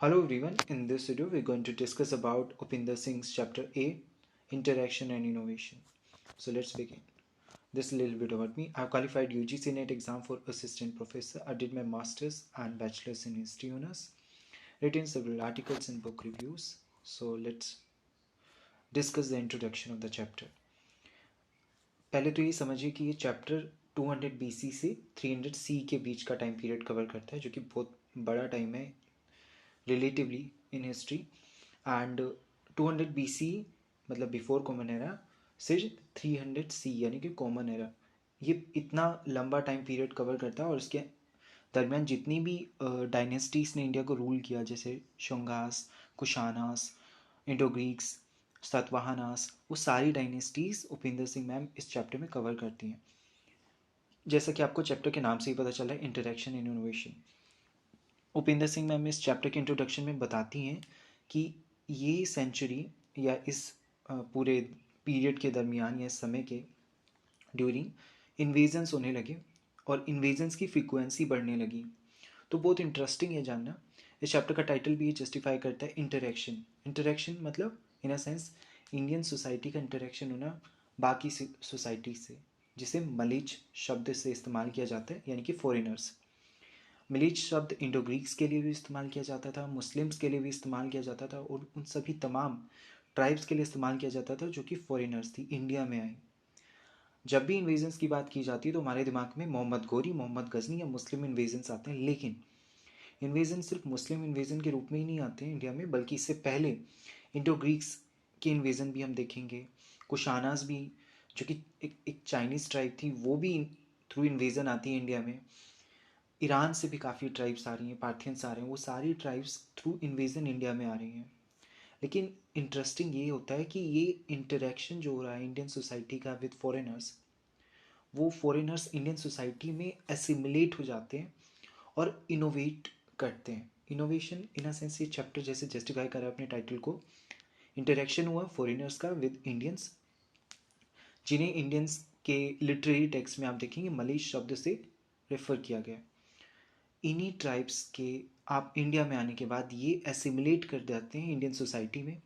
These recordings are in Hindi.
Hello everyone, in this video we're going to discuss about Upinder Singh's chapter A, Interaction and Innovation. So let's begin. This a little bit about me. I've qualified UGC NET exam for assistant professor. I did my masters and bachelor's in history honors. Written several articles and book reviews. So let's discuss the introduction of the chapter. पहले तो ये समझिए कि ये चैप्टर 200 BC से 300 C के बीच का टाइम पीरियड कवर करता है, जो कि बहुत बड़ा टाइम है relatively in history. And 200 BC मतलब बिफोर कॉमन एरा से 300 C यानी कि कॉमन एरा, ये इतना लंबा टाइम पीरियड कवर करता है. और इसके दरमियान जितनी भी डायनेस्टीज़ ने इंडिया को रूल किया, जैसे शुंगास, कुशानास, इंडो ग्रीक्स, सातवाहनास, वो सारी डायनेस्टीज़ उपिंदर सिंह मैम इस चैप्टर में कवर करती हैं. जैसा कि आपको चैप्टर के नाम से ही पता चला है, interaction and innovation. Upinder Singh ma'am इस चैप्टर के इंट्रोडक्शन में बताती हैं कि ये सेंचुरी या इस पूरे पीरियड के दरमियान या समय के ड्यूरिंग इन्वेजन्स होने लगे और इन्वेजन्स की फ्रीक्वेंसी बढ़ने लगी. तो बहुत इंटरेस्टिंग है जानना. इस चैप्टर का टाइटल भी ये जस्टिफाई करता है, इंटरेक्शन. इंटरेक्शन मतलब इन अ सेंस इंडियन सोसाइटी का इंटरेक्शन होना बाकी सोसाइटी से, जिसे मलिच शब्द से इस्तेमाल किया जाता है, यानी कि फॉरेनर्स. मिलिच शब्द इंडो ग्रीक्स के लिए भी इस्तेमाल किया जाता था, मुस्लिम्स के लिए भी इस्तेमाल किया जाता था, और उन सभी तमाम ट्राइब्स के लिए इस्तेमाल किया जाता था जो कि फॉरेनर्स थी, इंडिया में आई. जब भी इन्वेजन्स की बात की जाती है तो हमारे दिमाग में मोहम्मद गोरी, मोहम्मद गजनी या मुस्लिम इन्वेजन्स आते हैं. लेकिन इन्वेजन सिर्फ मुस्लिम इन्वेजन के रूप में ही नहीं आते हैं इंडिया में, बल्कि इससे पहले इंडो ग्रीक्स के इन्वेजन भी हम देखेंगे. कुशानास भी, जो कि एक चाइनीज़ ट्राइब थी, वो भी थ्रू इन्वेजन आती है इंडिया में. ईरान से भी काफ़ी ट्राइब्स आ रही हैं, पार्थियंस आ रहे हैं, वो सारी ट्राइब्स थ्रू इन्वेजन इंडिया में आ रही हैं. लेकिन इंटरेस्टिंग ये होता है कि ये इंटरेक्शन जो हो रहा है इंडियन सोसाइटी का विद फॉरेनर्स, वो फॉरेनर्स इंडियन सोसाइटी में एसिमुलेट हो जाते हैं और इनोवेट करते हैं. इनोवेशन इन अ सेंस ये चैप्टर जैसे जस्टिफाई करा अपने टाइटल को, इंटरेक्शन हुआ फॉरेनर्स का विद इंडियंस, जिन्हें इंडियंस के लिटरेरी टेक्स्ट में आप देखेंगे मलेश शब्द से रेफर किया गया. इन्हीं ट्राइब्स के आप इंडिया में आने के बाद ये एसिमुलेट कर देते हैं इंडियन सोसाइटी में.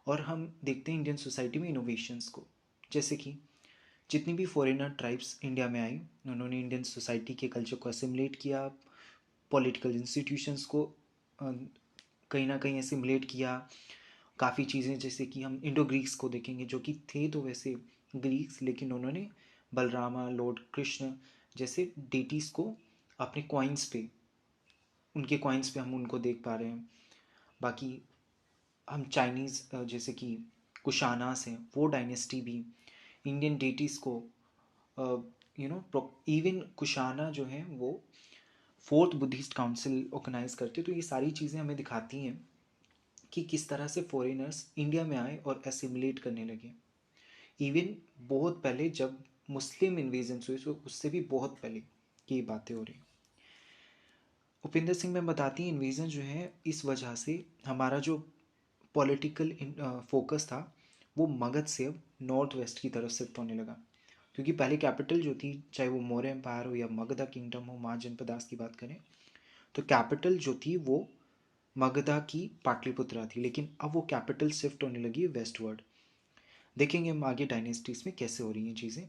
और हम देखते हैं इंडियन सोसाइटी में इनोवेशंस को, जैसे कि जितनी भी फॉरेनर ट्राइब्स इंडिया में आई, उन्होंने इंडियन सोसाइटी के कल्चर को एसिमुलेट किया, पॉलिटिकल इंस्टीट्यूशंस को कहीं ना कहीं एसिमुलेट किया. काफ़ी चीज़ें जैसे कि हम इंडो ग्रीक्स को देखेंगे, जो कि थे तो वैसे ग्रीक्स, लेकिन उन्होंने बलरामा, लॉर्ड कृष्ण जैसे डेटीज़ को अपने कॉइन्स पे, उनके कॉइन्स पे हम उनको देख पा रहे हैं. बाकी हम चाइनीज़ जैसे कि कुशानास हैं, वो डायनेस्टी भी इंडियन डेटीज़ को इवन कुशाना जो है वो फोर्थ बुद्धिस्ट काउंसिल ऑर्गेनाइज करते. तो ये सारी चीज़ें हमें दिखाती हैं कि किस तरह से फॉरेनर्स इंडिया में आए और एसिमुलेट करने लगे. इवन बहुत पहले जब मुस्लिम इन्वेजन्स हुए, तो उससे भी बहुत पहले की बातें हो रही. उपिंदर सिंह में बताती हैं इन्वेजन जो है इस वजह से हमारा जो पॉलिटिकल फोकस था वो मगध से अब नॉर्थ वेस्ट की तरफ शिफ्ट होने लगा. क्योंकि पहले कैपिटल जो थी, चाहे वो मौर्य एम्पायर हो या मगधा किंगडम हो, महाजनपदास की बात करें, तो कैपिटल जो थी वो मगधा की पाटलिपुत्रा थी. लेकिन अब वो कैपिटल शिफ्ट होने लगी वेस्टवर्ड. देखेंगे हम आगे डायनेस्टीज में कैसे हो रही हैं चीज़ें.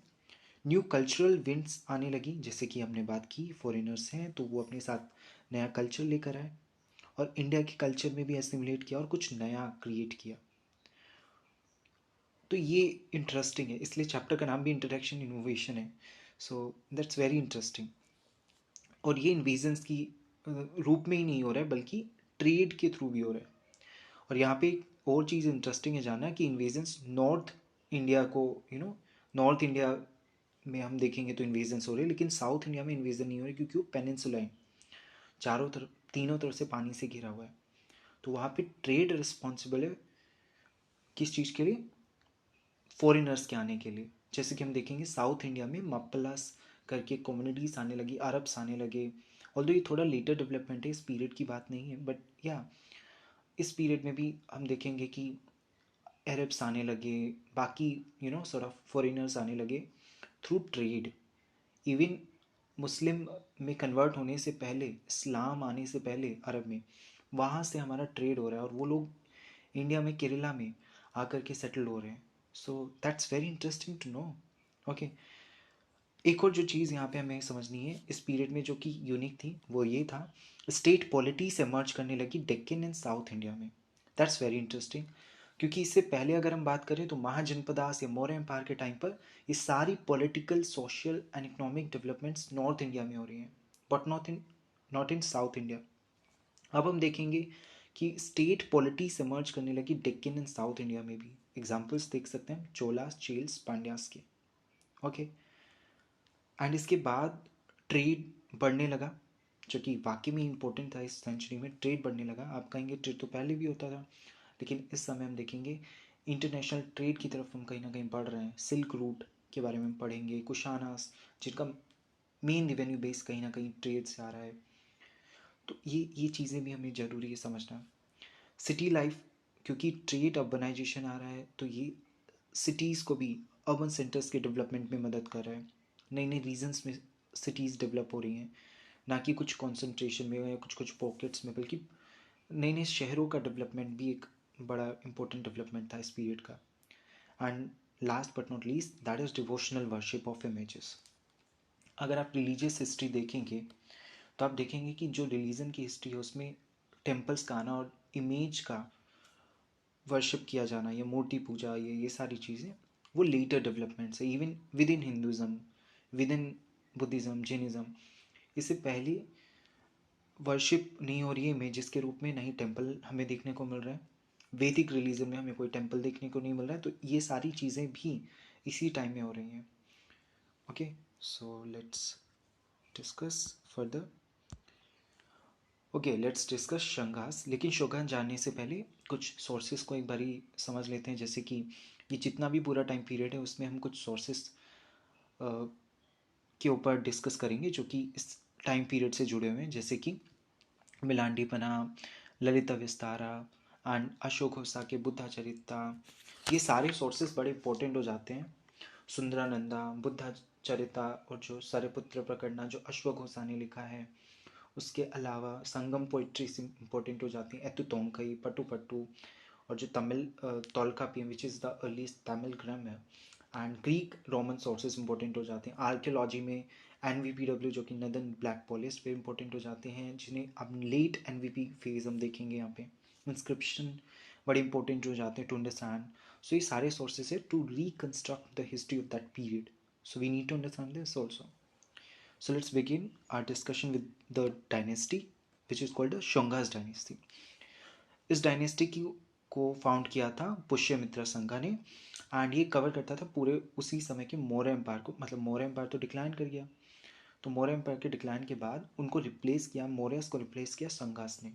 न्यू कल्चरल विंड्स आने लगी, जैसे कि हमने बात की फॉरेनर्स हैं तो वो अपने साथ नया कल्चर लेकर आए और इंडिया के कल्चर में भी एसिमुलेट किया और कुछ नया क्रिएट किया. तो ये इंटरेस्टिंग है, इसलिए चैप्टर का नाम भी इंटरेक्शन इनोवेशन है. सो दैट्स वेरी इंटरेस्टिंग. और ये इन्वेजन्स की रूप में ही नहीं हो रहा है, बल्कि ट्रेड के थ्रू भी हो रहा है. और यहाँ पे एक और चीज़ इंटरेस्टिंग है जानना कि इन्वेजन्स नॉर्थ इंडिया को, नॉर्थ इंडिया में हम देखेंगे तो इन्वेजन्स हो रहे हैं, लेकिन साउथ इंडिया में इन्वेजन नहीं हो रहे, क्योंकि वो पेनिनसुला है, चारों तरफ तीनों तरफ से पानी से घिरा हुआ है. तो वहाँ पे ट्रेड रिस्पॉन्सिबल है किस चीज़ के लिए, फॉरेनर्स के आने के लिए. जैसे कि हम देखेंगे साउथ इंडिया में मप्पलास करके कम्युनिटीज़ आने लगी, अरब्स आने लगे. ऑल्दो ये थोड़ा लेटर डेवलपमेंट है, इस पीरियड की बात नहीं है, बट या इस पीरियड में भी हम देखेंगे कि अरब्स आने लगे, बाकी सॉर्ट ऑफ फॉरेनर्स आने लगे थ्रू ट्रेड. इवन मुस्लिम में कन्वर्ट होने से पहले, इस्लाम आने से पहले अरब में, वहाँ से हमारा ट्रेड हो रहा है और वो लोग इंडिया में केरला में आकर के सेटल हो रहे हैं. So that's very interesting to know. Okay, एक और जो चीज़ यहाँ पे हमें समझनी है इस पीरियड में जो कि यूनिक थी वो ये था, स्टेट पॉलिटीज एमर्ज करने लगी डेक्कन एंड साउथ इंडिया में. दैट्स वेरी इंटरेस्टिंग, क्योंकि इससे पहले अगर हम बात करें तो महाजनपदास या मौर्य एम्पायर के टाइम पर ये सारी political, social and economic developments north India में हो रही हैं, but not in south India. अब हम देखेंगे कि स्टेट पॉलिटीज एमर्ज करने लगी डेक्कन एंड साउथ इंडिया में भी. एग्जाम्पल्स देख सकते हैं चोलास, चेल्स, पांड्यास के. ओके, एंड इसके बाद ट्रेड बढ़ने लगा, जो कि वाकई में इम्पोर्टेंट था. इस सेंचुरी में ट्रेड बढ़ने लगा. आप कहेंगे ट्रेड तो पहले भी होता था, लेकिन इस समय हम देखेंगे इंटरनेशनल ट्रेड की तरफ हम कहीं ना कहीं बढ़ रहे हैं. सिल्क रूट के बारे में पढ़ेंगे, कुशानास जिनका मेन रेवेन्यू बेस कहीं ना कहीं ट्रेड से आ रहा है. तो ये चीज़ें भी हमें ज़रूरी है समझना. सिटी लाइफ, क्योंकि ट्रेड अर्बनाइजेशन आ रहा है तो ये सिटीज़ को भी अर्बन सेंटर्स के डेवलपमेंट में मदद कर रहा है. नई नई रीजन्स में सिटीज़ डेवलप हो रही हैं, ना कि कुछ कॉन्सेंट्रेशन में या कुछ कुछ पॉकेट्स में, बल्कि नए नए शहरों का डेवलपमेंट भी एक बड़ा इंपॉर्टेंट डेवलपमेंट था इस पीरियड का. And last but not least, that is devotional worship of images. अगर आप रिलीजियस हिस्ट्री देखेंगे तो आप देखेंगे कि जो रिलीजन की हिस्ट्री है उसमें टेम्पल्स का आना और इमेज का वर्शिप किया जाना, या मूर्ति पूजा, ये सारी चीज़ें वो लेटर डेवलपमेंट्स है. Even with in Hinduism, with in Buddhism, Jainism, इससे पहले वर्शिप नहीं हो रही है इमेजेस के रूप में, नहीं टेम्पल हमें देखने को मिल रहा है. वैदिक रिलीजन में हमें कोई टेम्पल देखने को नहीं मिल रहा है. तो ये सारी चीज़ें भी इसी टाइम में हो रही हैं. Okay, so let's discuss further. Okay, let's discuss Shungas. लेकिन शोगन जानने से पहले कुछ सोर्सेज को एक बारी समझ लेते हैं. जैसे कि ये जितना भी पूरा टाइम पीरियड है उसमें हम कुछ सोर्सेज के ऊपर डिस्कस करेंगे जो कि इस टाइम पीरियड से जुड़े हुए हैं. जैसे कि मिलांडीपना, ललिता विस्तारा एंड अशोक होसा के बुद्धा चरिता, ये सारे सोर्सेज बड़े इंपॉर्टेंट हो जाते हैं. सुंदरानंदा, बुद्धा चरिता और जो सरपुत्र प्रकरणा जो अश्वघोषा ने लिखा है, उसके अलावा संगम पोइट्री से इम्पोर्टेंट हो जाती है. एतुतोंकई, पटु पट्टू, और जो Tamil Tolkappiyam which is the earliest Tamil grammar, and Greek Roman sources important हो जाते हैं. आर्कियोलॉजी में NVPW जो कि नदन ब्लैक पॉलिस्ट पे इंपॉर्टेंट हो जाते हैं, जिन्हें अब लेट NVP फेज हम देखेंगे. यहाँ पे इंस्क्रिप्शन बड़े इंपॉर्टेंट हो जाते हैं टू अंडरस्टैंड. सो ये सारे सोर्सेज है to reconstruct the history of that period. So we need to understand this also. So let's begin our discussion with the dynasty which is called the Shungas dynasty. इस डायनेस्टी की को फाउंड किया था पुष्यमित्रा संघा ने, एंड ये कवर करता था पूरे उसी समय के मौर्य एम्पायर को. मतलब मौर्य एम्पायर तो डिक्लाइन कर गया, तो मौर्य एम्पायर के डिक्लाइन के बाद उनको रिप्लेस किया, मौर्यस को रिप्लेस किया संघास ने.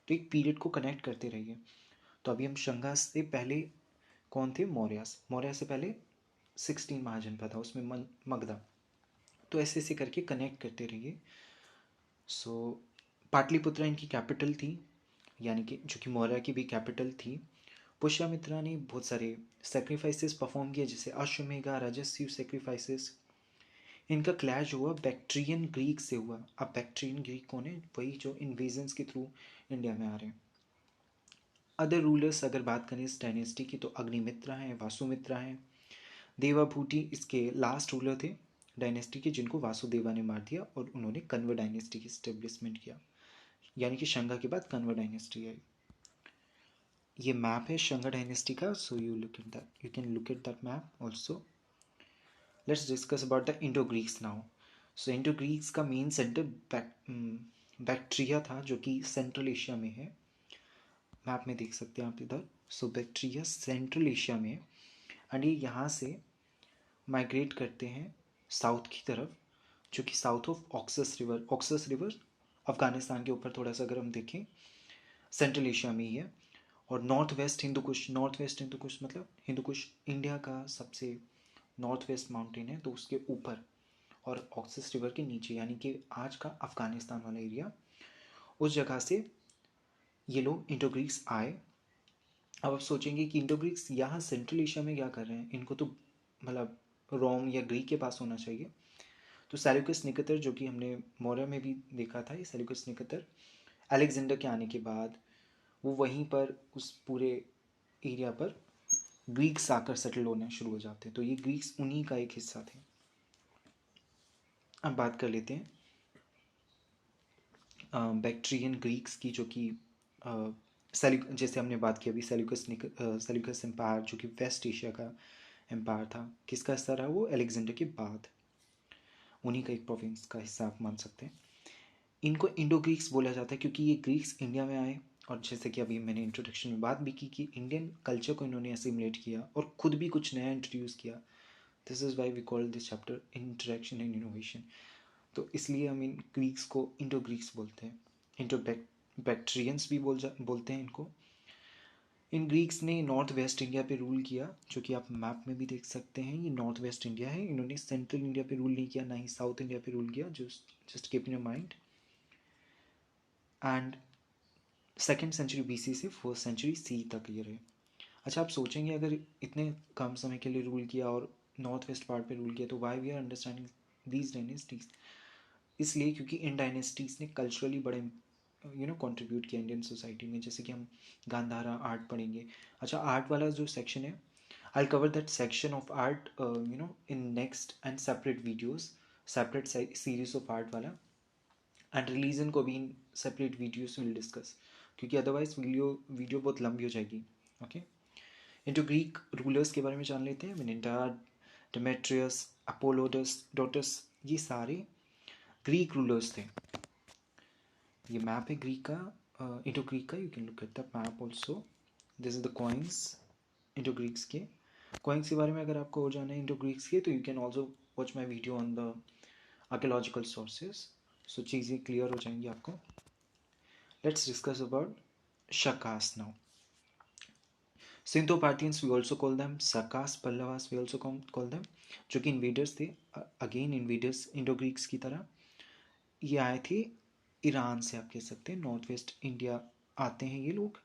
तो एक पीरियड को कनेक्ट करते रहिए. तो अभी हम संघास से पहले कौन थे? मौर्यस. मौर्य से पहले 16 महाजनपद था उसमें मगधा. तो ऐसे ऐसे करके कनेक्ट करते रहिए. सो पाटलिपुत्रा इनकी कैपिटल थी, यानी कि जो कि मौर्य की भी कैपिटल थी. पुष्यमित्रा ने बहुत सारे सेक्रीफाइसेस परफॉर्म किए, जैसे अश्वमेधा, राजस्व सेक्रीफाइसेस. इनका क्लैश हुआ बैक्ट्रियन ग्रीक से हुआ. अब बैक्ट्रियन ग्रीक कौन है? वही जो इन्वेजन्स के थ्रू इंडिया में आ रहे हैं. अदर रूलर्स अगर बात करें इस डायनेस्टी की तो अग्निमित्रा हैं, वासुमित्रा हैं. देवाभूति इसके लास्ट रूलर थे डायनेस्टी के, जिनको वासुदेवा ने मार दिया और उन्होंने कन्वर डायनेस्टी की स्टेब्लिशमेंट किया. यानी कि शंगा के बाद कन्वर डायनेस्टी आई. ये मैप है शंगा डायनेस्टी का. So you look at that, you can look at that map also. Let's discuss about the Indo Greeks now. So Indo Greeks का मेन सेंटर बैक्ट्रिया था, जो कि सेंट्रल एशिया में है. मैप में देख सकते हैं आप इधर. सो बैक्ट्रिया सेंट्रल एशिया में है, एंड ये यहाँ से माइग्रेट करते हैं साउथ की तरफ, जो कि south of Oxus river. Oxus river Afghanistan के ऊपर थोड़ा सा अगर हम देखें सेंट्रल एशिया में ही है. और north waste Hindu Kush, north west Hindu Kush मतलब हिंदू कुश इंडिया का सबसे नॉर्थ वेस्ट माउंटेन है, तो उसके ऊपर और ऑक्सस रिवर के नीचे, यानी कि आज का अफगानिस्तान वाला एरिया, उस जगह से ये लोग इंडो ग्रीक्स आए. अब आप सोचेंगे कि इंडो ग्रीक्स यहाँ सेंट्रल एशिया में क्या कर रहे हैं, इनको तो मतलब रोम या ग्रीक के पास होना चाहिए. तो सेल्यूकस निकेटर, जो कि हमने मौर्य में भी देखा था, ये सेल्यूकस निकेटर अलेक्जेंडर के आने के बाद वो वहीं पर उस पूरे एरिया पर ग्रीक्स आकर सेटल होना शुरू हो जाते हैं, तो ये ग्रीक्स उन्हीं का एक हिस्सा थे। अब बात कर लेते हैं बैक्ट्रियन ग्रीक्स की, जो कि जैसे हमने बात की अभी सेल्यूकस एम्पायर, जो कि वेस्ट एशिया का एम्पायर था, किसका हिस्सा रहा वो? अलेक्जेंडर के बाद उन्हीं का एक प्रोविंस का हिस्सा आप मान सकते हैं। इनको इंडो ग्रीक्स बोला जाता है क्योंकि ये ग्रीक्स इंडिया में आए, और जैसे कि अभी मैंने इंट्रोडक्शन में बात भी की कि इंडियन कल्चर को इन्होंने असिमुलेट किया और खुद भी कुछ नया इंट्रोड्यूस किया। This is why we call this chapter interaction and innovation. तो इसलिए हम इन ग्रीक्स को इंडो ग्रीक्स बोलते हैं। इंडो बैक्ट्रियंस भी बोलते हैं इनको। इन ग्रीक्स ने नॉर्थ वेस्ट इंडिया पे रूल किया, जो कि आप मैप में भी देख सकते हैं। ये नॉर्थ वेस्ट इंडिया है, इन्होंने सेंट्रल इंडिया पे रूल नहीं किया, ना ही साउथ इंडिया पे रूल किया। Just keep in your mind. And 2nd century BC से 1st सेंचुरी C तक ये रहे। अच्छा, आप सोचेंगे अगर इतने कम समय के लिए रूल किया और नॉर्थ वेस्ट पार्ट पे रूल किया, तो why we are understanding these dynasties? इसलिए क्योंकि इन डायनेस्टीज़ ने कल्चरली बड़े कंट्रीब्यूट किया इंडियन सोसाइटी में। जैसे कि हम गांधारा आर्ट पढ़ेंगे। अच्छा, आर्ट वाला जो सेक्शन है, I cover that section of art in next and separate videos, separate series of art वाला। एंड रिलीजन को भी in separate videos will discuss, क्योंकि अदरवाइज वीडियो बहुत लंबी हो जाएगी। ओके, इंटू ग्रीक रूलर्स के बारे में जान लेते हैं। मिनिंडार, डेमेट्रियस, अपोलोडस, डोटस, ये सारे ग्रीक रूलर्स थे। ये मैप है ग्रीक का, इंटो ग्रीक का। You can look at the map also. This is the coins into Greeks के। कॉइन्स के बारे में अगर आपको हो जाना है इंटो ग्रीक्स के, तो you can also watch my video on the archaeological sources, so चीज़ें क्लियर हो जाएंगी आपको। Let's discuss about Shakas now. Scytho-Parthians we also call them, Sakas, Pallavas we also call them, जो कि इन्वेडर्स थे। अगेन इन्वेडर्स इंडो ग्रीक्स की तरह। ये आए थे ईरान से, आप कह सकते हैं नॉर्थ वेस्ट इंडिया आते हैं ये लोग।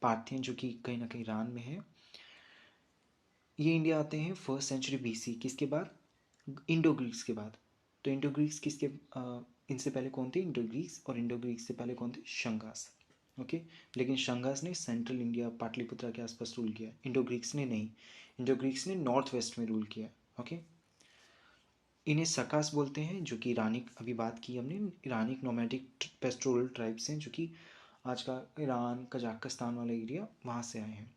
पार्थियन जो कि कहीं ना कहीं ईरान में है, ये इंडिया आते हैं 1st सेंचुरी BC। किसके बाद? इंडो ग्रीक्स के बाद। तो इंडो ग्रीक्स किसके इनसे पहले कौन थे? Indo Greeks. और इंडो ग्रीक्स से पहले कौन थे? शंगास। ओके, लेकिन शंगास ने सेंट्रल इंडिया पाटलिपुत्रा के आसपास रूल किया, इंडो ग्रीक्स ने नहीं। इंडो ग्रीक्स ने नॉर्थ वेस्ट में रूल किया। ओके, इन्हें सकास बोलते हैं, जो कि ईरानिक, अभी बात की हमने, ईरानिक नोमैडिक पेस्टोरल ट्राइब्स हैं, जो कि आज का ईरान कजाकिस्तान वाला एरिया, वहाँ से आए हैं।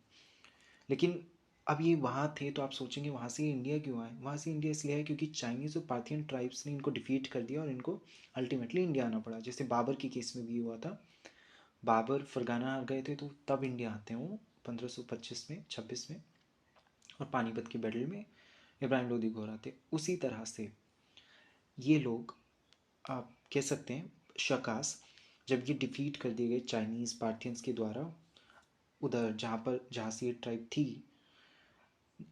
लेकिन अब ये वहाँ थे, तो आप सोचेंगे वहाँ से इंडिया क्यों आए? वहाँ से इंडिया इसलिए आए क्योंकि चाइनीज़ और पार्थियन ट्राइब्स ने इनको डिफीट कर दिया और इनको अल्टीमेटली इंडिया आना पड़ा। जैसे बाबर के केस में भी हुआ था, बाबर फरगाना हार गए थे, तो तब इंडिया आते हैं वो 1525 में, 26 में। और पानीपत की बैटल में इब्राहिम लोदी को हराते। उसी तरह से ये लोग, आप कह सकते हैं शकास, जब ये डिफीट कर दिए गए चाइनीज़ पार्थियंस के द्वारा, उधर जहाँ से ये ट्राइब थी,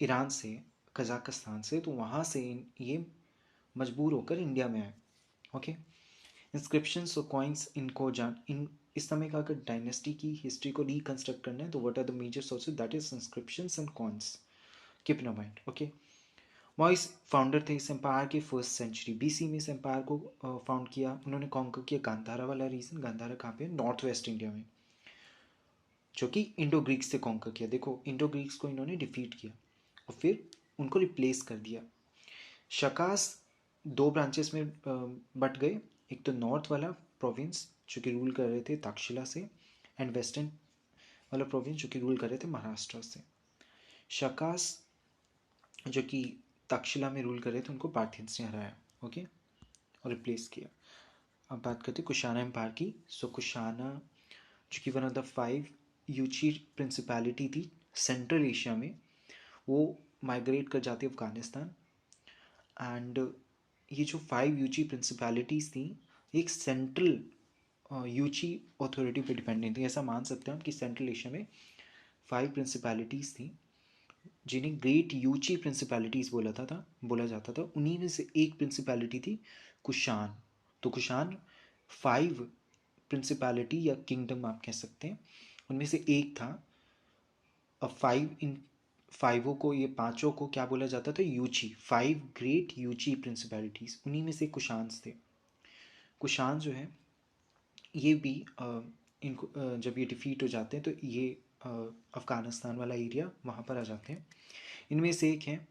ईरान से, कजाकिस्तान से, तो वहाँ से ये मजबूर होकर इंडिया में आए। ओके, इंस्क्रिप्शंस और कॉइन्स, इनको जान इन इस समय का अगर डायनेस्टी की हिस्ट्री को रिकंस्ट्रक्ट करना है, तो what are the major sources? That is inscriptions and coins. Keep in mind. Okay, Maues founder थे इस एम्पायर के 1st सेंचुरी BC में। इस एम्पायर को फाउंड किया उन्होंने, कॉन्कर किया गांधारा वाला रीजन। गांधारा कहाँ पे? नॉर्थ वेस्ट इंडिया में, जो कि इंडो ग्रीक्स से कॉन्कर किया। देखो, इंडो ग्रीक्स को इन्होंने डिफीट किया और फिर उनको रिप्लेस कर दिया। शकास 2 ब्रांचेस में बट गए। एक तो नॉर्थ वाला प्रोविंस जो कि रूल कर रहे थे तक्षशिला से, एंड वेस्टर्न वाला प्रोविंस जो कि रूल कर रहे थे महाराष्ट्र से। शकास जो कि तक्षशिला में रूल कर रहे थे, उनको पार्थियंस ने हराया। ओके, और रिप्लेस किया। अब बात करते हैं कुशाना एम्पायर की। सो कुशाना जो कि वन ऑफ द 5 यूची प्रिंसिपैलिटी थी सेंट्रल एशिया में, वो माइग्रेट कर जाती अफगानिस्तान। एंड ये जो 5 यूची प्रिंसिपैलिटीज़ थी, एक सेंट्रल यूची अथॉरिटी पे डिपेंडेंट थी। ऐसा मान सकते हैं हम कि सेंट्रल एशिया में 5 प्रिंसिपैलिटीज़ थी, जिन्हें ग्रेट यूची प्रिंसिपैलिटीज़ बोला जाता था। उन्हीं में से एक प्रिंसिपैलिटी थी कुशान। तो कुशान 5 प्रिंसिपैलिटी या किंगडम आप कह सकते हैं, उनमें से एक था। अब 5 को, ये पांचों को क्या बोला जाता था? यूची, 5 ग्रेट यूची प्रिंसिपैलिटीज़, उन्हीं में से कुशान्स थे। कुशान जो है ये भी इनको जब ये डिफीट हो जाते हैं तो ये अफ़गानिस्तान वाला एरिया वहाँ पर आ जाते हैं। इनमें से एक हैं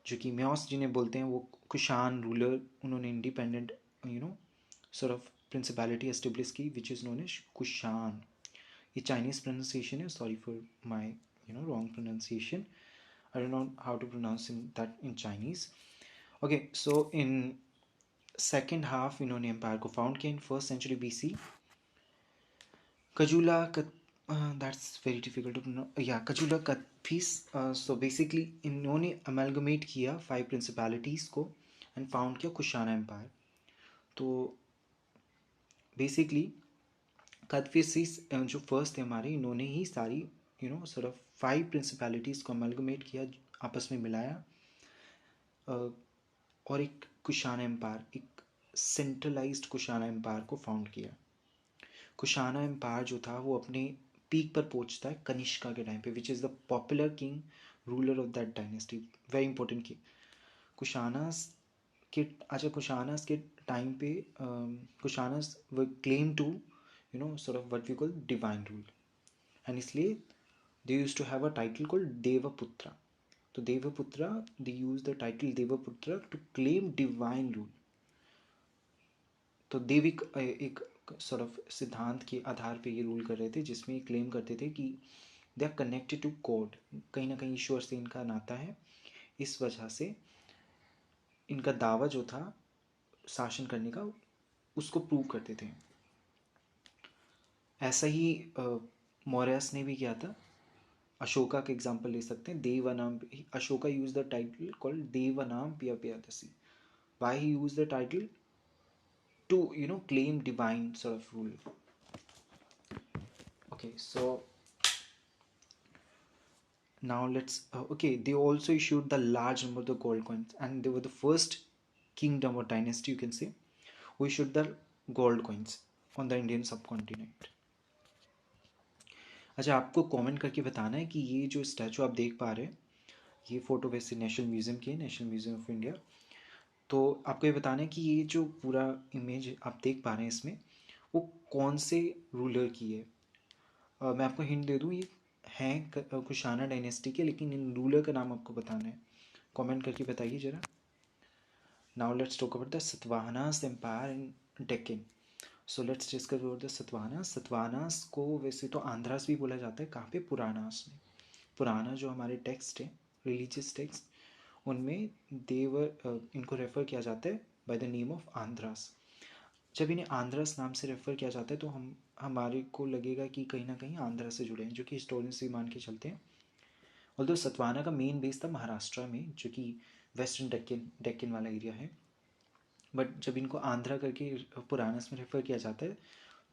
जो कि म्योस जिन्हें बोलते हैं, वो कुशान रूलर, उन्होंने independent sort of principality established की, which is known as Kushan. ये चाइनीज़ pronunciation है, sorry for my wrong pronunciation. I don't know how to pronounce that in Chinese. Okay, so in second half इन्होंने एम्पायर को फाउंड किया in first century BC। Kujula that's very difficult to pronounce, yeah, Kujula Kadphises. so basically इन्होंने अमेलगमेट किया 5 प्रिंसिपैलिटीज़ को एंड फाउंड किया कुशाना एम्पायर। तो बेसिकली कथफिसिस जो फर्स्ट थे हमारे, इन्होंने ही सारी sort of 5 प्रिंसिपैलिटीज़ को अमेलगमेट किया, आपस में मिलाया, और एक कुशाना एम्पायर, एक सेंट्रलाइज्ड कुशाना एम्पायर को फाउंड किया। कुशाना एम्पायर जो था वो अपने पीक पर पहुंचता है कनिष्का के टाइम पे, which is the popular king ruler of that dynasty, very important की कुशानास के। अच्छा, कुशानास के टाइम पे Kushanas were claim to sort of what we call divine rule, and इसलिए they used to have a title called Devaputra. तो Devaputra, they use the title देवपुत्रा to claim divine rule। तो देविक एक sort of सिद्धांत के आधार पे ये रूल कर रहे थे, जिसमें ये क्लेम करते थे कि they are connected to god, कहीं ना कहीं ईश्वर से इनका नाता है। इस वजह से इनका दावा जो था शासन करने का, उसको प्रूव करते थे। ऐसा ही मौर्यस ने भी किया था। अशोका का एग्जाम्पल ले सकते हैं। Devanam, Ashoka use the title called Devanam Piya Piyadasi. Why he use the title? To claim divine sort of rule. Okay, so now let's okay, they also issued the large number of the gold coins, and they were the first kingdom or dynasty, you can say, who issued the gold coins on the Indian subcontinent. अच्छा, आपको कमेंट करके बताना है कि ये जो स्टैचू आप देख पा रहे हैं, ये फ़ोटो वैसे नेशनल म्यूज़ियम की है, नेशनल म्यूज़ियम ऑफ इंडिया। तो आपको ये बताना है कि ये जो पूरा इमेज आप देख पा रहे हैं इसमें, वो कौन से रूलर की है। मैं आपको हिंट दे दूँ, ये हैं कुशाना डायनेस्टी के, लेकिन इन रूलर का नाम आपको बताना है। कमेंट करके बताइए ज़रा। Now let's talk about the Satavahanas empire in Deccan. So let's discuss about the Satavahanas. Satavahanas को वैसे तो आंध्रास भी बोला जाता है। कहाँ पे? पुराणास में। पुराना जो हमारे टेक्स्ट हैं, रिलीजियस टेक्स्ट, उनमें देवर इनको रेफ़र किया जाता है by the name of Andhra's. जब इन्हें आंध्रास नाम से रेफ़र किया जाता है तो हमारे को लगेगा कि कहीं ना कहीं आंध्रा से जुड़े हैं, जो कि हिस्टोरियंस भी मान के चलते हैं। ऑल्दो सतवाना का मेन बेस था महाराष्ट्र में, जो कि वेस्टर्न डेक्कन वाला एरिया है। बट जब इनको आंध्रा करके पुराणस में रेफ़र किया जाता है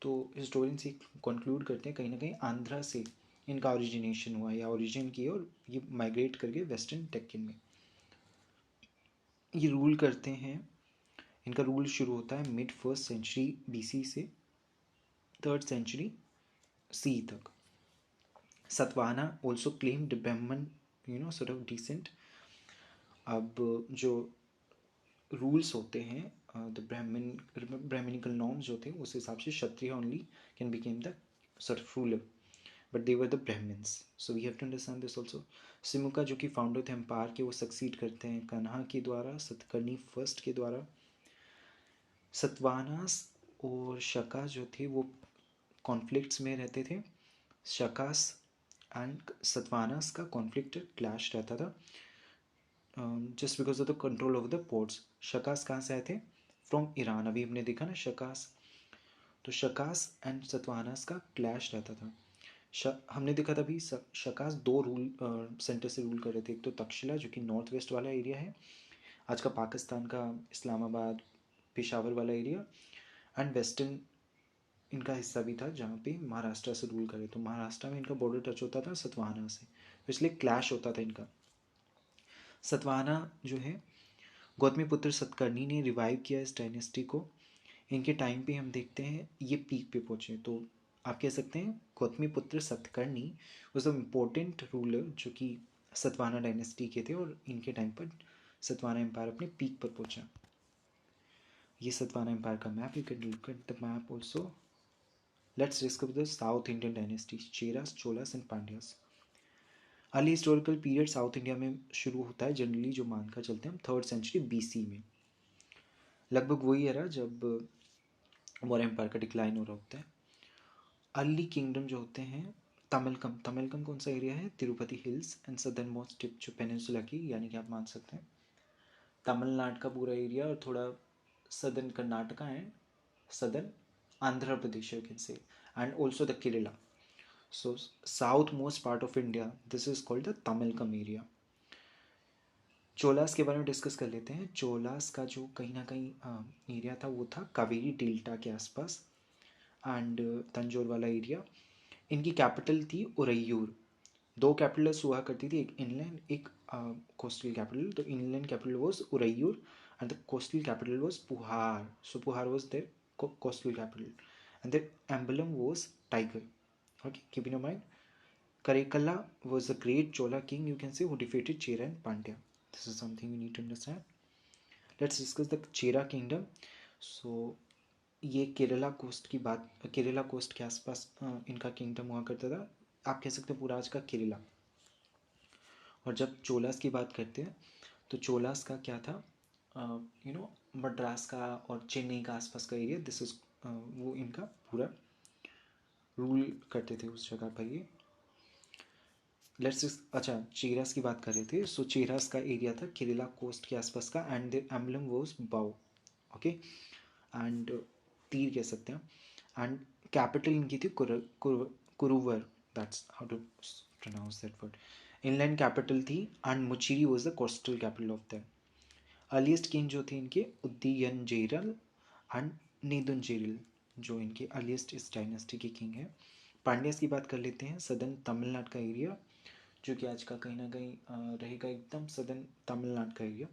तो हिस्टोरियंस ये कंक्लूड करते हैं कहीं ना कहीं आंध्रा से इनका ओरिजिनेशन हुआ या ओरिजिन किया, और ये माइग्रेट करके वेस्टर्न डेक्कन में ये रूल करते हैं। इनका रूल शुरू होता है मिड फर्स्ट सेंचुरी BC से थर्ड सेंचुरी C तक। सतवाना ऑल्सो क्लेम्ड ब्राह्मण sort of decent। अब जो रूल्स होते हैं, द ब्राह्मणिकल नॉर्म्स जो थे, उस हिसाब से Kshatriya only can become the sort of ruler, but they were the Brahmins, so we have to understand this also। Simuka जो कि फाउंडर थे एम्पायर के, वो सक्सीड करते हैं कन्हा के द्वारा, सतकर्णी फर्स्ट के द्वारा। सतवानास और शका जो थे वो कॉन्फ्लिक्ट्स में रहते थे। शकास एंड सतवानास का कॉन्फ्लिक्ट क्लैश रहता था just because of the control of the ports. Shakas कहाँ से आए थे? From Iran. अभी हमने देखा ना शकास, तो शकास एंड सतवानास का क्लैश रहता था। हमने देखा था अभी शकास दो रूल सेंटर से रूल कर रहे थे। एक तो तक्षशिला जो कि नॉर्थ वेस्ट वाला एरिया है, आज का पाकिस्तान का इस्लामाबाद पेशावर वाला एरिया, एंड वेस्टर्न इनका हिस्सा भी था जहाँ पे महाराष्ट्र से रूल करे। तो महाराष्ट्र में इनका बॉर्डर टच होता था सतवाहना से, तो इसलिए क्लैश होता था इनका। सतवाहना जो है, गौतमीपुत्र सतकर्णी ने रिवाइव किया इस डायनेस्टी को। इनके टाइम पे हम देखते हैं ये पीक पे पहुँचे। तो आप कह सकते हैं Gautamiputra Satakarni was a important ruler जो कि सतवाहना डायनेस्टी के थे, और इनके टाइम पर सतवाहना एम्पायर अपने पीक पर पहुँचा। ये सतवाहना एम्पायर का map, you can look at the map also. Let's discuss the South Indian dynasties, Cheras, Cholas and Pandyas. Early historical period south India में शुरू होता है जनरली, जो मानकर चलते हैं हम 3rd सेंचुरी BC में. लगभग वही एरा जब मौर्य एम्पायर का डिक्लाइन हो रहा होता है. अर्ली किंगडम जो होते हैं, तमिलकम कौन सा एरिया है? Tirupati hills and southern most tip जो पेनिनसुला की, यानी कि आप मान सकते हैं तमिलनाडु का पूरा एरिया और थोड़ा southern Karnataka and southern Andhra Pradesh you can से, and also the Kerala. So southmost part of India, this is called the Tamilkam area. Cholas के बारे में डिस्कस कर लेते हैं. चोलास का जो कहीं ना कहीं एरिया था वो था कावेरी डेल्टा के आसपास एंड तंजौर वाला एरिया. इनकी कैपिटल थी उरैयूर. 2 कैपिटल्स हुआ करती थी, एक इनलैंड एक कोस्टल कैपिटल. तो inland capital was Uraiyur and the coastal capital was Puhar. So Puhar was their coastal capital and their emblem was tiger. Okay, keep in mind, Karikalla was a great Chola king, you can say, who defeated Chera and Pandya. This is something you need to understand. Let's discuss the Chera kingdom. So ये केरला कोस्ट की बात, केरला कोस्ट के आसपास इनका किंगडम हुआ करता था. आप कह सकते हैं पूरा आज का केरला. और जब चोलास की बात करते हैं तो चोलास का क्या था, मद्रास का और चेन्नई का आसपास का एरिया, दिस इज वो इनका पूरा रूल करते थे उस जगह पर ये. अच्छा, चेरास की बात कर रहे थे. सो चेरास का एरिया था केरला कोस्ट के आसपास का and their emblem was bow. Okay, and तीर कह सकते हैं. एंड कैपिटल इनकी थी Karuvur. That's how to pronounce that word. Inland capital थी and Muchiri was the coastal capital of that. Earliest king जो थे इनके उदयनजेरल एंड नेदुनजेरल, जो इनके अर्लीस्ट इस डायनेस्टी के किंग हैं. पांड्यास की बात कर लेते हैं. सदर्न तमिलनाडु का एरिया, जो कि आज का कहीं ना कहीं रहेगा एकदम सदर्न तमिलनाडु का एरिया.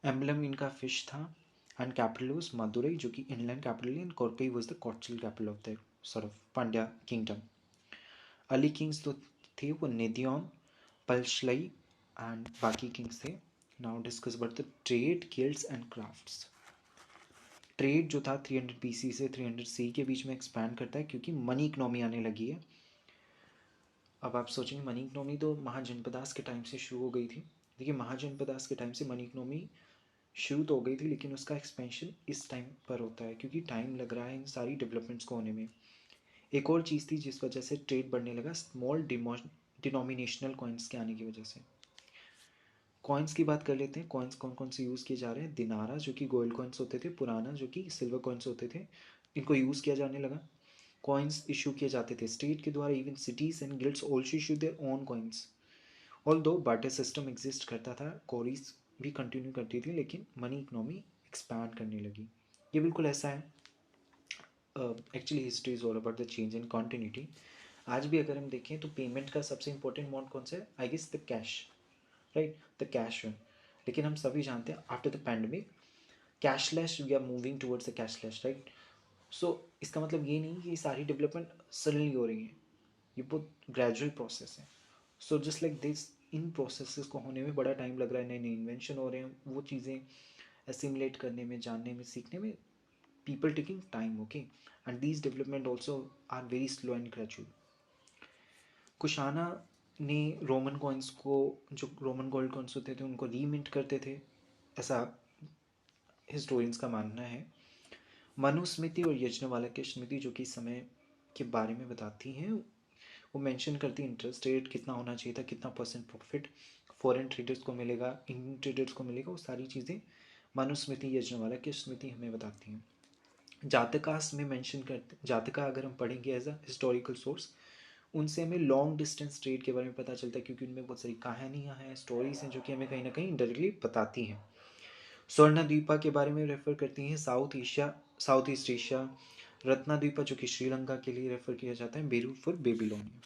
एम्बलम इनका फिश था एंड कैपिटल वाज मदुरई, जो कि inland capital and Korkai was the coastal capital of the sort of Pandya kingdom. Early Kings तो थे वो नेदियोन, पल्शलई एंड बाकी किंग्स थे. Now discuss about the trade, guilds and crafts. Trade जो था 300 BC से 300 C के बीच में एक्सपैंड करता है, क्योंकि मनी इकनॉमी आने लगी है. अब आप सोचेंगे मनी इकनॉमी तो महाजनपदास के टाइम से शुरू हो गई थी. देखिए, महाजनपदास के टाइम से मनी इकनॉमी शुरू तो हो गई थी, लेकिन उसका एक्सपेंशन इस टाइम पर होता है क्योंकि टाइम लग रहा है इन सारी डेवलपमेंट्स को होने में. एक और चीज़ थी जिस वजह से ट्रेड बढ़ने लगा, स्मॉल डिनोमिनेशनल कॉइन्स के आने की वजह से. कॉइन्स की बात कर लेते हैं. कॉइन्स कौन कौन से यूज़ किए जा रहे हैं. दिनारा जो कि गोल्ड कॉइन्स होते थे, पुराना जो कि सिल्वर कॉइन्स होते थे, इनको यूज़ किया जाने लगा. कॉइन्स इशू किए जाते थे स्टेट के द्वारा. Even cities and guilds also issue their own coins. Although barter system exist करता था, कॉरीज भी कंटिन्यू करती थी, लेकिन मनी इकनॉमी एक्सपैंड करने लगी. ये बिल्कुल ऐसा है. Actually history is all about the change and continuity. आज भी अगर हम देखें तो पेमेंट का सबसे इंपॉर्टेंट मोड कौन सा है? I guess the cash, right, the cash one. लेकिन हम सभी जानते हैं after the pandemic cashless, we are moving towards the cashless, right. So इसका मतलब ये नहीं कि सारी डेवलपमेंट सडनली हो रही है, ये बहुत ग्रेजुअल प्रोसेस है. So just like this, in processes को होने में बड़ा टाइम लग रहा है, नए नए इन्वेंशन हो रहे हैं, वो चीज़ें एसिमुलेट करने में, जानने में, सीखने में, people taking time. Okay, and these development also are very slow and gradual. Kushana ने रोमन कॉइन्स को, जो रोमन गोल्ड कॉइन्स होते थे, उनको रीमिंट करते थे, ऐसा हिस्टोरियंस का मानना है. मनुस्मृति और यज्ञवाल्क्य स्मृति, जो कि समय के बारे में बताती हैं, वो मेंशन करती है इंटरेस्ट रेट कितना होना चाहिए था, कितना परसेंट प्रॉफिट फॉरेन ट्रेडर्स को मिलेगा, इंडियन ट्रेडर्स को मिलेगा. वो सारी चीज़ें मनुस्मृति, यज्ञवाल्क्य स्मृति हमें बताती हैं. जातकास में मेंशन करते, जातका अगर हम पढ़ेंगे एज अ हिस्टोरिकल सोर्स, उनसे हमें लॉन्ग डिस्टेंस ट्रेड के बारे में पता चलता है, क्योंकि उनमें बहुत सारी कहानियाँ हैं, स्टोरीज हैं, जो कि हमें कहीं ना कहीं डायरेक्टली बताती हैं. स्वर्णद्वीपा के बारे में रेफर करती हैं, साउथ ईस्ट एशिया. रत्नाद्वीपा जो कि श्रीलंका के लिए रेफर किया जाता है. Beirut for Babylonia.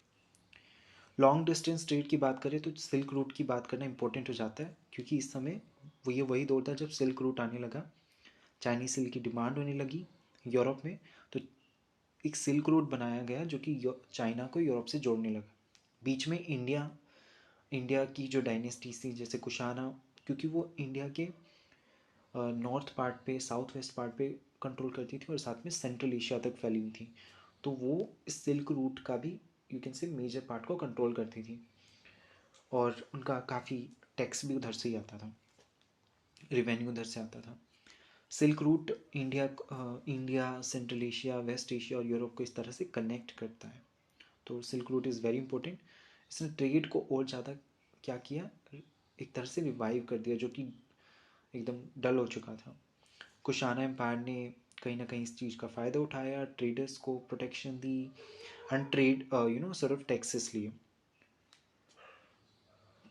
Long distance trade की बात करें तो सिल्क रूट की बात करना इंपॉर्टेंट हो जाता है, क्योंकि इस समय ये वही दौर था जब सिल्क रूट आने लगा, चाइनीज सिल्क की डिमांड होने लगी यूरोप में. तो एक सिल्क रूट बनाया गया जो कि चाइना को यूरोप से जोड़ने लगा. बीच में इंडिया की जो डायनेस्टीज थी, जैसे कुशाना, क्योंकि वो इंडिया के नॉर्थ पार्ट पे, साउथ वेस्ट पार्ट पे कंट्रोल करती थी और साथ में सेंट्रल एशिया तक फैली हुई थी। तो वो इस सिल्क रूट का भी you can say major part को कंट्रोल करती थी और उनका काफ़ी टैक्स भी उधर से ही आता था, रिवेन्यू उधर से आता था। Silk route India central Asia, west Asia और यूरोप को इस तरह से कनेक्ट करता है। तो silk route is very important. इसने ट्रेड को और ज़्यादा क्या किया, एक तरह से रिवाइव कर दिया जो कि एकदम डल हो चुका था। कुशाना एम्पायर ने कहीं ना कहीं इस चीज़ का फ़ायदा उठाया, ट्रेडर्स को protection the and trade sort of taxes लिए।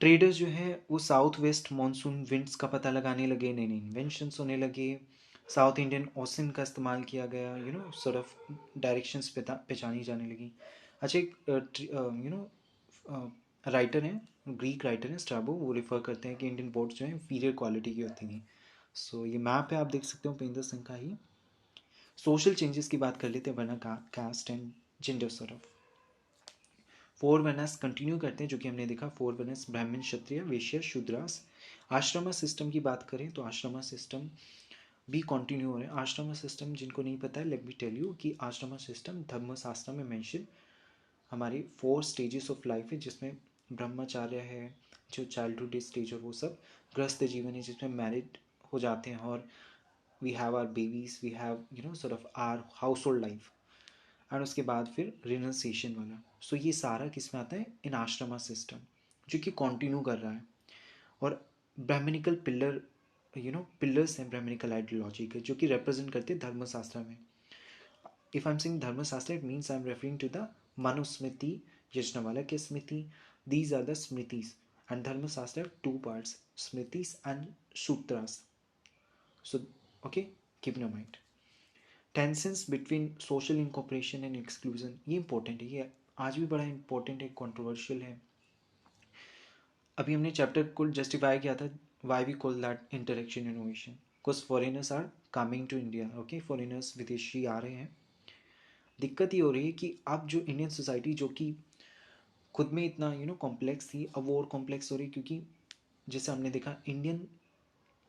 ट्रेडर्स जो है वो साउथ वेस्ट मॉनसून विंड्स का पता लगाने लगे, नए नए इन्वेंशंस होने लगे, साउथ इंडियन ओशन का इस्तेमाल किया गया, सॉर्ट ऑफ डायरेक्शंस पहचानी जाने लगी। अच्छा, एक राइटर हैं, ग्रीक राइटर हैं स्ट्रैबो, वो रेफर करते हैं कि इंडियन बोट्स जो हैं इंफीरियर क्वालिटी की होती थी। सो ये मैप है, आप देख सकते हो उपेंद्र सिंह का ही। सोशल चेंजेस की बात कर लेते हैं, वरना caste and gender sort of. Four varnas continue करते हैं, जो कि हमने देखा, फोर वर्नास ब्राह्मण, क्षत्रिय, वैश्य, शूद्रास। आश्रमा सिस्टम की बात करें तो आश्रमा सिस्टम भी कंटिन्यू हो रहे हैं। आश्रमा सिस्टम जिनको नहीं पता है, लेट मी टेल यू कि आश्रमा सिस्टम धर्मशास्त्र में मेंशन हमारी 4 स्टेजेस ऑफ लाइफ है, जिसमें ब्रह्मचार्य है जो चाइल्डहुड स्टेज, और वो सब गृहस्थ जीवन है जिसमें मैरिड हो जाते हैं और we have our babies, we have sort of our household life, and उसके बाद फिर रिनंसिएशन वाला। सो ये सारा किस में आता है, इन आश्रमा सिस्टम, जो कि कंटिन्यू कर रहा है। और ब्राह्मणिकल पिलर पिलर्स हैं ब्राह्मणिकल आइडियोलॉजी के, जो कि रिप्रेजेंट करते हैं धर्मशास्त्र में। If I am saying Dharmashastra, it means I am referring to the Manusmriti, यज्ञवाला के स्मृति, these are the smritis, and Dharmashastra two parts, smritis and sutras. So okay, keep in mind tensions between social incorporation and exclusion, ये इंपॉर्टेंट है, ये आज भी बड़ा इंपॉर्टेंट है, कंट्रोवर्शियल है। अभी हमने चैप्टर को जस्टिफाई किया था, why we call that interaction innovation, because foreigners are coming to India. Okay, foreigners, विदेशी आ रहे हैं। दिक्कत ये हो रही है कि अब जो इंडियन सोसाइटी जो कि खुद में इतना कॉम्प्लेक्स थी, अब वो और कॉम्प्लेक्स हो रही, क्योंकि जैसे हमने देखा इंडियन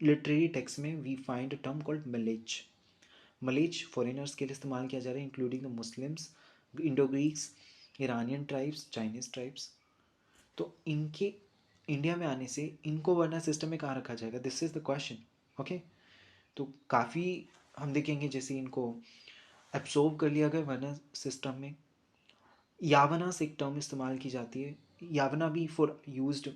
लिटरेरी टेक्स्ट में we find a term called mlechha. Mlechha foreigners के लिए इस्तेमाल किया जा रहा है, including the Muslims, Indo Greeks, Iranian tribes, Chinese tribes. तो इनके इंडिया में आने से इनको वर्ना सिस्टम में कहाँ रखा जाएगा, this is the question. Okay, तो काफ़ी हम देखेंगे जैसे इनको एब्सॉर्ब कर लिया गया वर्ना सिस्टम में। यावना से एक टर्म इस्तेमाल की जाती है, यावना भी for used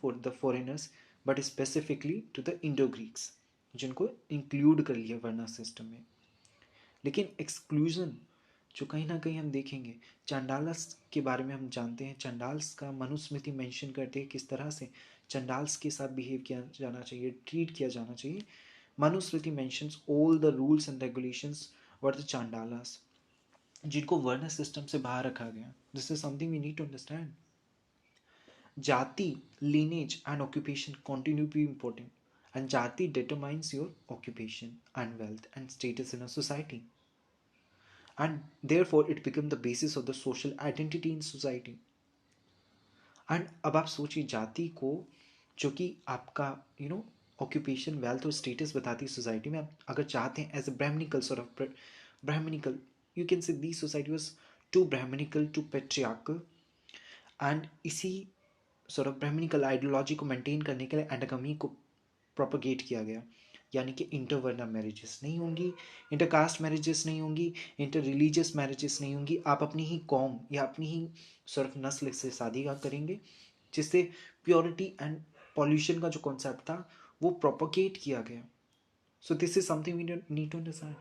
for the foreigners, but specifically to the Indo Greeks, जिनको इंक्लूड कर लिया वर्ना सिस्टम में। लेकिन एक्सक्लूजन जो कहीं ना कहीं हम देखेंगे, चंडालस के बारे में हम जानते हैं, चंडाल्स का मनुस्मृति मेंशन करते हैं किस तरह से चंडाल्स के साथ बिहेव किया जाना चाहिए, ट्रीट किया जाना चाहिए। Manusmriti mentions all the rules and regulations were the Chandalas, जिनको वर्ण सिस्टम से बाहर रखा गया। This is something we need to understand. Jati, lineage and occupation continue to be important, and jati determines your occupation and wealth and status in a society, and therefore it becomes the basis of the social identity in society. And अब आप सोचिए जाति को, जो कि आपका ऑक्यूपेशन, वेल्थ और स्टेटस बताती है सोसाइटी में, आप अगर चाहते हैं as a brahmanical sort of brahmanical, you can say the society was too brahmanical, too patriarchal, and इसी सॉर्ट ऑफ ब्राह्मणिकल आइडियोलॉजी को मेंटेन करने के लिए एंडागमी को प्रोपोगेट किया गया। यानी कि इंटरवर्ना मैरिजेस नहीं होंगी, इंटरकास्ट मैरिजेस नहीं होंगी, इंटर रिलीजियस मैरिजेस नहीं होंगी, आप अपनी ही कौम या अपनी ही सॉर्ट ऑफ नस्ल से शादी करेंगे, जिससे प्योरिटी एंड पॉल्यूशन का जो कॉन्सेप्ट था वो प्रोपोगेट किया गया। So this is something we need to understand.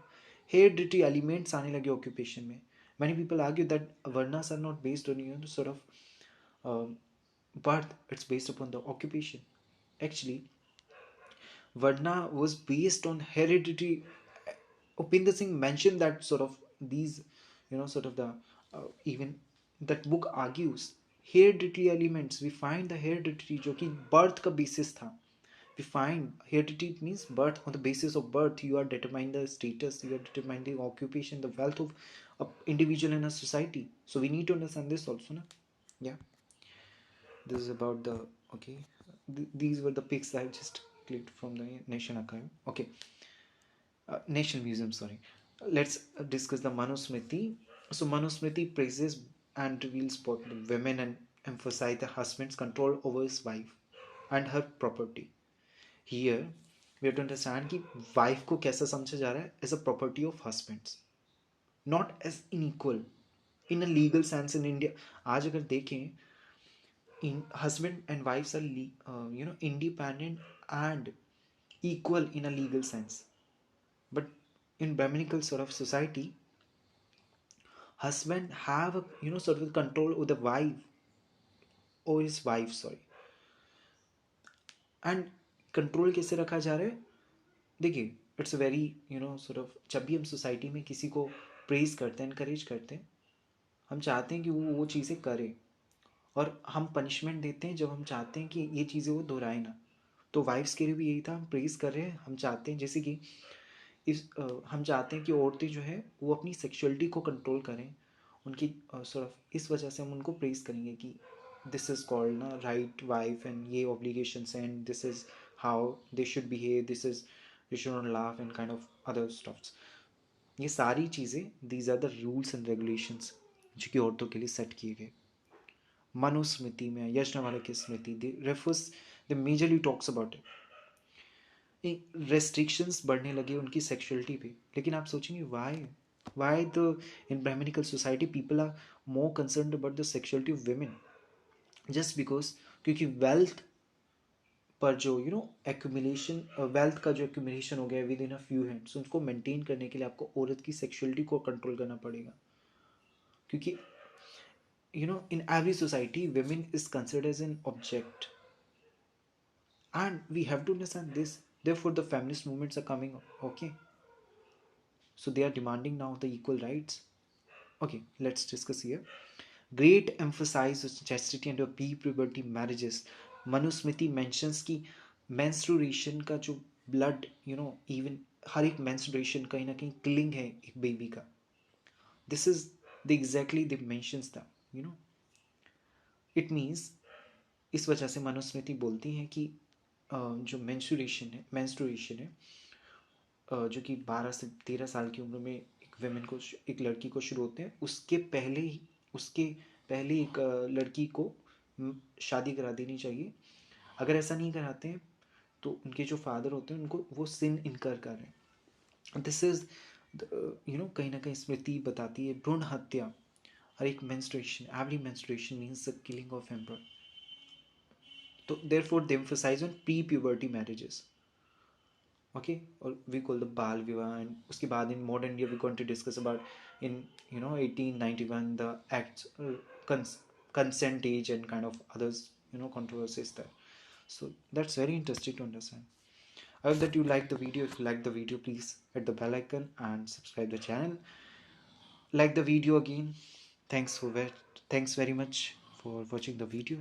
Heredity elements आने लगे ऑक्यूपेशन में। Many people argue that varnas are not based on sort of birth, it's based upon the occupation. Actually, Varna was based on heredity. Upinder Singh mentioned that sort of these, sort of the even that book argues hereditary elements. We find the hereditary जो कि birth का basis था. We find heredity means birth. On the basis of birth, you are determining the status, you are determining the occupation, the wealth of an individual in a society. So we need to understand this also, na? Yeah. This is about the okay. These were the pics I just clicked from the Nation Archive. Okay. National Museum, sorry. Let's discuss the Manusmriti. So Manusmriti praises and reveals both the women and emphasize the husband's control over his wife and her property. Here we have to understand कि wife को कैसा समझा जा रहा है as a property of husbands, not as unequal in a legal sense in India. आज अगर देखें, in husband and wives are independent and equal in a legal sense, but in Brahminical sort of society, husband have a sort of control over the wife or his wife, sorry. And control कैसे रखा जा रहा है? देखिए, it's a very sort of, जब भी हम सोसाइटी में किसी को प्रेज करते हैं, इनकरेज करते हैं, हम चाहते हैं कि वो चीज़ें करे, और हम पनिशमेंट देते हैं जब हम चाहते हैं कि ये चीज़ें वो दोहराए ना. तो वाइफ्स के लिए भी यही था, हम प्रेज कर रहे हैं, हम चाहते हैं जैसे कि हम चाहते हैं कि औरतें जो है वो अपनी सेक्सुअलिटी को कंट्रोल करें, उनकी सॉर्ट ऑफ, इस वजह से हम उनको प्रेज करेंगे कि दिस इज़ कॉल्ड ना राइट वाइफ एंड ये obligations and this is how they should behave, this is they should not laugh and kind of other stuffs. ये सारी चीज़ें, these are the rules and regulations जो कि औरतों के लिए सेट किए गए. मनुस्मृति में, यज्ञवल्क्य की Smriti, they refers, they majorly talks about it. Restrictions बढ़ने लगे उनकी सेक्सुअलिटी पे. लेकिन आप सोचेंगे why the in Brahmanical society people are more concern about the sexuality of women, just because क्योंकि वेल्थ पर जो एक्यूमुलेशन, वेल्थ का जो एक्यूमुलेशन हो गया with in a few hands, उसको मेंटेन करने के लिए आपको औरत की सेक्सुअलिटी को कंट्रोल करना पड़ेगा. क्योंकि in every society women is considered as an object, and we have to understand this. Therefore the feminist movements are coming up, okay? So they are demanding now the equal rights. Okay, let's discuss here. Great emphasis on chastity and pre-puberty marriages. Manusmriti mentions कि menstruation का जो blood, even हर एक menstruation कहीं ना कहीं killing है एक baby का. This is the exactly they mentions that, it means, इस वजह से मनुस्मृति बोलती है कि जो menstruation है जो कि 12 से 13 साल की उम्र में एक लड़की को शुरू होते हैं, उसके पहले एक लड़की को शादी करा देनी चाहिए. अगर ऐसा नहीं कराते हैं तो उनके जो फादर होते हैं उनको वो सिन इनकर कर रहे हैं. दिस इज कहीं ना कहीं स्मृति बताती है भ्रूण हत्या और एक menstruation, every menstruation means the killing of embryo. तो therefore they emphasize on pre puberty marriages. Okay, or we call the Bal Vivaह. And उसके बाद in modern India we're going to discuss about in 1891 the acts, consent age and kind of others controversies there. So that's very interesting to understand. I hope that you like the video. If you like the video, please hit the bell icon and subscribe the channel. Like the video again. Thanks very much for watching the video.